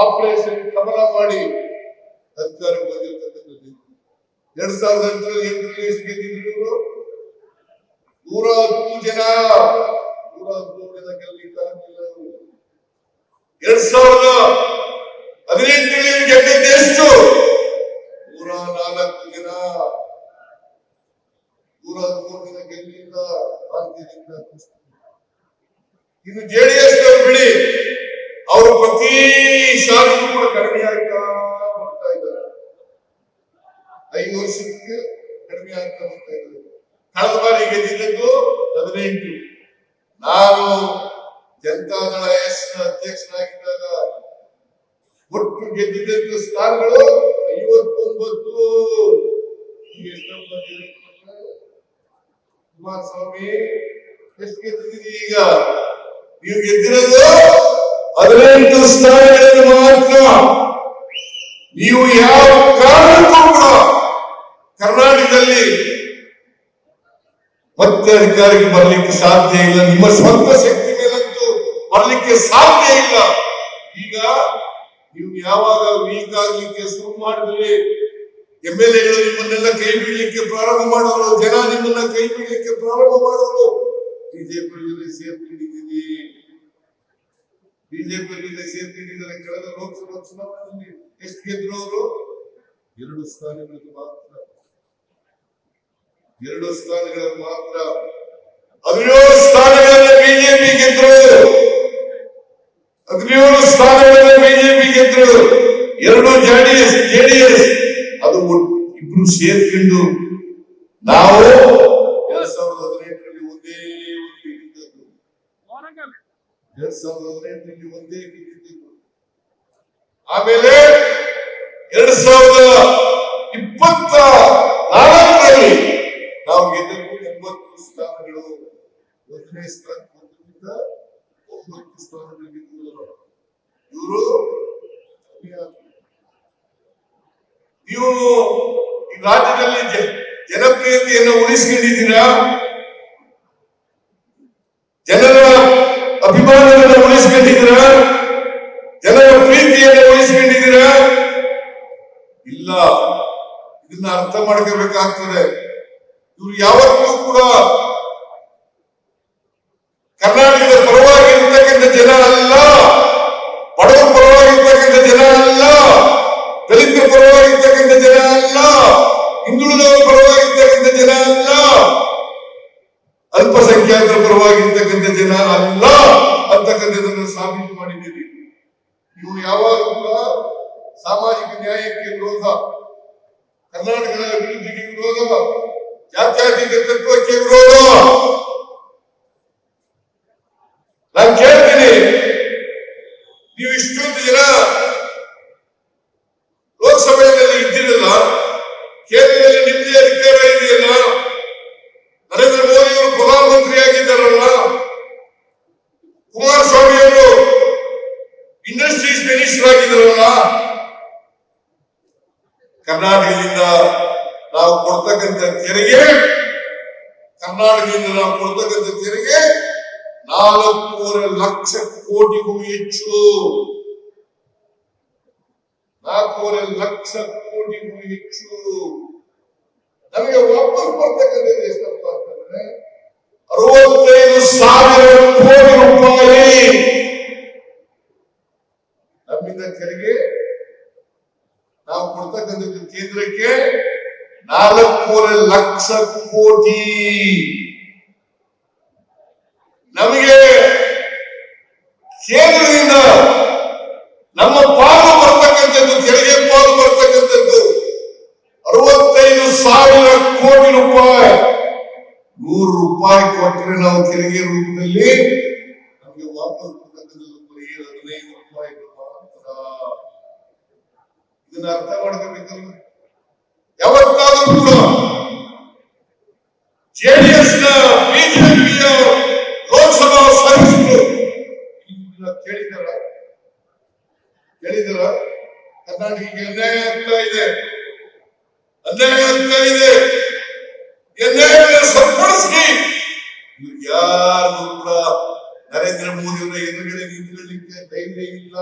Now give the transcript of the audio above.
Operation ಕಮಲ ಮಾಡಿ ಅಧಿಕಾರಕ್ಕೆ ಬಂದಿರ್ತಕ್ಕಂಥದ್ದು. 2008 ಎಷ್ಟು ಗೆದ್ದಿದ್ರು? 110 ಜನ ಗೆಲ್ಲಿಕ್ಕಾಗಿಲ್ಲ. 2018 ಗೆದ್ದಿದ್ದು ಎಷ್ಟು? 104 ಜನ. 113 ಜನ ಗೆಲ್ಲಿಲ್ಲ ಭಾರತೀಯ ಜನತಾ ಪಕ್ಷ. ಇನ್ನು ಜೆಡಿಎಸ್ ಬಿಡಿ, ಅವರು ಪ್ರತಿ ಶಾಲೆಗೂ ಕೂಡ ಕಡಿಮೆ ಆಗ್ತಾ ಬರ್ತಾ ಇದ್ದಾರೆ. 5 ವರ್ಷಕ್ಕೆ ಕಡಿಮೆ ಆಗ್ತಾ ಬರ್ತಾ ಇದ್ದಾರೆ. ಕಳೆದ ಬಾರಿ ಗೆದ್ದಿದ್ದು 18. ನಾನು ಜನತಾದಳ ಅಧ್ಯಕ್ಷನಾಗಿದ್ದಾಗ ಒಟ್ಟು ಗೆದ್ದಿದ್ದ ಸ್ಥಾನಗಳು 59. ಕುಮಾರಸ್ವಾಮಿ ಎಷ್ಟು ಗೆದ್ದಿದ್ದೀರಿ? ಈಗ ನೀವು ಗೆದ್ದಿರೋದು 18 ಸ್ಥಾನಗಳಲ್ಲಿ ಮಾತ್ರ. ನೀವು ಯಾವ ಕಾರಣಕ್ಕೂ ಕೂಡ ಕರ್ನಾಟಕದಲ್ಲಿ ಮತ್ತೆ ಅಧಿಕಾರಕ್ಕೆ ಬರಲಿಕ್ಕೆ ಸಾಧ್ಯ ಇಲ್ಲ. ನಿಮ್ಮ ಸ್ವಂತ ಶಕ್ತಿ ಮೇಲಂತೂ ಬರಲಿಕ್ಕೆ ಸಾಧ್ಯ ಇಲ್ಲ. ಈಗ ನೀವು ಯಾವಾಗ ವೀಕ್ ಆಗ್ಲಿಕ್ಕೆ ಶುರು ಮಾಡಿದ್ರೆ MLAಗಳು ನಿಮ್ಮನ್ನೆಲ್ಲ ಕೈ ಬಿಡ್ಲಿಕ್ಕೆ ಪ್ರಾರಂಭ ಮಾಡಿದ್ರು, ಜನ ನಿಮ್ಮನ್ನ ಕೈ ಬಿಡ್ಲಿಕ್ಕೆ ಪ್ರಾರಂಭ ಮಾಡಿದ್ರು. ಬಿಜೆಪಿ ಸೇರ್ಕೊಂಡಿದ್ದೀರಿ. ಬಿಜೆಪಿಯಲ್ಲಿ ಸೇರ್ಕೊಂಡಿದ್ದಾರೆ. ಕಳೆದ ಲೋಕಸಭಾ ಚುನಾವಣೆಯಲ್ಲಿ ಎಷ್ಟು ಗೆದ್ರು ಅವರು? 2 ಸ್ಥಾನಗಳಲ್ಲಿ ಮಾತ್ರ. 2 ಸ್ಥಾನಗಳಲ್ಲಿ ಮಾತ್ರ. 17 ಸ್ಥಾನಗಳಲ್ಲಿ ಬಿಜೆಪಿ ಗೆದ್ರು. 17 ಸ್ಥಾನಗಳಲ್ಲಿ ಬಿಜೆಪಿ ಗೆದ್ರು. 2 ಜೆಡಿಎಸ್ ಅದು ಇಬ್ರು ಸೇರ್ಕೊಂಡು ನಾವು 2018 ಒಂದೇ ಗೆದ್ದಿದ್ದು. 2018 ಒಂದೇ ಗೆದ್ದಿದ್ದು. ಆಮೇಲೆ 2024 ನಾವು ಗೆದ್ದದ್ದು 80 ಸ್ಥಾನಗಳು. 1ನೇ ಸ್ಥಾನದಿಂದ 9 ಸ್ಥಾನಗಳು ಗೆದ್ದಿದ್ರು. ಇವರು ನೀವು ಈ ರಾಜ್ಯದಲ್ಲಿ ಜನಪ್ರಿಯತೆಯನ್ನು ಉಳಿಸಿಕೊಂಡಿದ್ದೀರಾ? ಜನರ ಅಭಿಮಾನವನ್ನು ಉಳಿಸಿಕೊಂಡಿದ್ದೀರಾ? ಜನರ ಪ್ರೀತಿಯನ್ನು ಉಳಿಸಿಕೊಂಡಿದ್ದೀರಾ? ಇಲ್ಲ. ಇದನ್ನ ಅರ್ಥ ಮಾಡ್ಕೋಬೇಕಾಗ್ತದೆ. ಇವರು ಯಾವತ್ತೂ ಕೂಡ ಕರ್ನಾಟಕದ ಪರವಾಗಿ ಇರ್ತಕ್ಕಂಥ ಜನ ಅಲ್ಲ, ಬಡವರ ಪರವಾಗಿರ್ತಕ್ಕಂಥ ಜನ ಅಲ್ಲ, ದಲಿತರ ಪರವಾಗಿರ್ತಕ್ಕಂಥ ಜನ ಅಲ್ಲ, ಹಿಂದುಳಿದವರ ಪರವಾಗಿರ್ತಕ್ಕಂಥ ಜನ ಅಲ್ಲ, ಅಲ್ಪಸಂಖ್ಯಾತರ ಪರವಾಗಿರ್ತಕ್ಕಂಥ ಜನ ಅಲ್ಲ ಅಂತಕ್ಕಂಥದ್ದನ್ನು ಸಾಬೀತು ಮಾಡಿದ್ದೀರಿ. ನೀವು ಯಾವಾಗಲೂ ಕೂಡ ಸಾಮಾಜಿಕ ನ್ಯಾಯಕ್ಕೆ ವಿರೋಧ, ಕರ್ನಾಟಕದ ಅಭಿವೃದ್ಧಿಗೆ ವಿರೋಧ, ಜಾತ್ಯತೀತ ತತ್ವಕ್ಕೆ ವಿರೋಧ. ನಾನು ಕೇಳ್ತೀನಿ, ನೀವು ಇಷ್ಟೊಂದು ಜನ ಲೋಕಸಭೆಯಲ್ಲಿ ಇದ್ದಿರಲ್ಲ, ಕೇಂದ್ರದಲ್ಲಿ ನಿಮ್ಮದೇ ಅಧಿಕಾರ ಇದೆಯಲ್ಲ, ನರೇಂದ್ರ ಮೋದಿ ಅವರು ಪ್ರಧಾನಮಂತ್ರಿ ಆಗಿದ್ದಾರಲ್ಲ, ಕುಮಾರಸ್ವಾಮಿ ಅವರು ಇಂಡಸ್ಟ್ರೀಸ್ ಮಿನಿಸ್ಟರ್ ಆಗಿದ್ದಾರಲ್ಲ, ಕರ್ನಾಟಕದಿಂದ ನಾವು ಕೊಡ್ತಕ್ಕಂಥ ತೆರಿಗೆ 4.5 ಲಕ್ಷ ಕೋಟಿಗೂ ಹೆಚ್ಚು. 4.5 ಲಕ್ಷ ಕೋಟಿಗೂ ಹೆಚ್ಚು. ನಮಗೆ ವಾಪಸ್ ಬರ್ತಕ್ಕಂಥದ್ದು ಎಷ್ಟಪ್ಪ ಅಂತಂದ್ರೆ 65,000 ಕೋಟಿ ರೂಪಾಯಿ ನಮ್ಮಿಂದ ತೆರಿಗೆ ನಾವು ಕೊಡ್ತಕ್ಕಂಥದ್ದು ಕೇಂದ್ರಕ್ಕೆ 4.5 ಲಕ್ಷ ಕೋಟಿ. ನಮಗೆ ಕೇಂದ್ರದಿಂದ ನಮ್ಮ ಪಾಲು ಬರ್ತಕ್ಕಂಥದ್ದು, ತೆರಿಗೆ ಪಾಲು ಬರ್ತಕ್ಕಂಥದ್ದು 65,000 ಕೋಟಿ ರೂಪಾಯಿ. 100 ರೂಪಾಯಿ ಕೊಟ್ಟರೆ ನಾವು ತೆರಿಗೆ ರೂಪದಲ್ಲಿ ನಮಗೆ ವಾಪಸ್ ಬರ್ತಕ್ಕಂಥದ್ದು 15 ರೂಪಾಯಿಗಳು ಮಾತ್ರ. ಇದನ್ನ ಅರ್ಥ ಮಾಡ್ಕೋಬೇಕಲ್ಲ. ಯಾವತ್ತಾದ್ರೂ ಕೂಡ ಜೆಡಿಎಸ್ ನ ಬಿಜೆಪಿಯ ಲೋಕಸಭಾ ಸದಸ್ಯರು ಕೇಳಿದಾರ ಕರ್ನಾಟಕಕ್ಕೆ ಅನ್ಯಾಯ ಆಗ್ತಾ ಇದೆ, ಅನ್ಯಾಯವನ್ನು ಸರಿಪಡಿಸಿ. ಯಾರು ಕೂಡ ನರೇಂದ್ರ ಮೋದಿ ಅವರ ಎದುರುಗಡೆ ನಿಂತ್ಕೊಳ್ಳಲಿಕ್ಕೆ ಧೈರ್ಯ ಇಲ್ಲ.